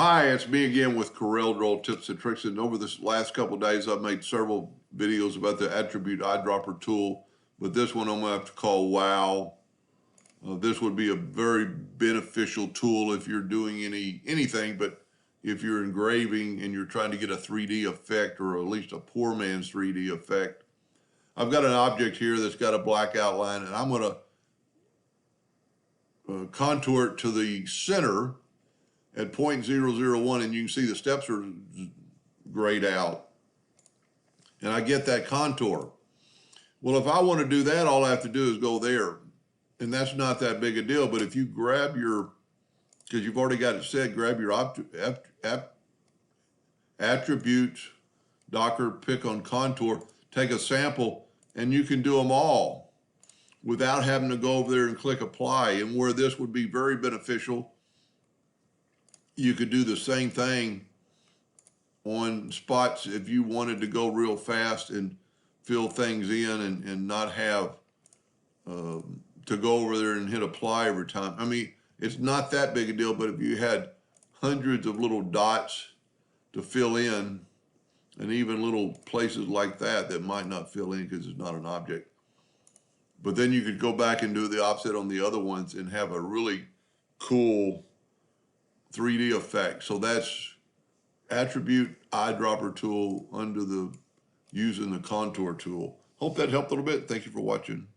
Hi, it's me again with Corel Draw Tips and Tricks. And over this last couple of days, I've made several videos about the attribute eyedropper tool, but this one I'm gonna have to call Wow. This would be a very beneficial tool if you're doing anything, but if you're engraving and you're trying to get a 3D effect, or at least a poor man's 3D effect. I've got an object here that's got a black outline, and I'm gonna contour it to the center at 0.001, and you can see the steps are grayed out. And I get that contour. Well, if I want to do that, all I have to do is go there. And that's not that big a deal, but if you grab your, because you've already got it set, grab your attributes, Docker, pick on contour, take a sample, and you can do them all without having to go over there and click apply. And where this would be very beneficial, you could do the same thing on spots if you wanted to go real fast and fill things in and not have to go over there and hit apply every time. I mean, it's not that big a deal, but if you had hundreds of little dots to fill in, and even little places like that might not fill in because it's not an object. But then you could go back and do the opposite on the other ones and have a really cool 3D effect. So that's attribute eyedropper tool under the using the contour tool. Hope that helped a little bit. Thank you for watching.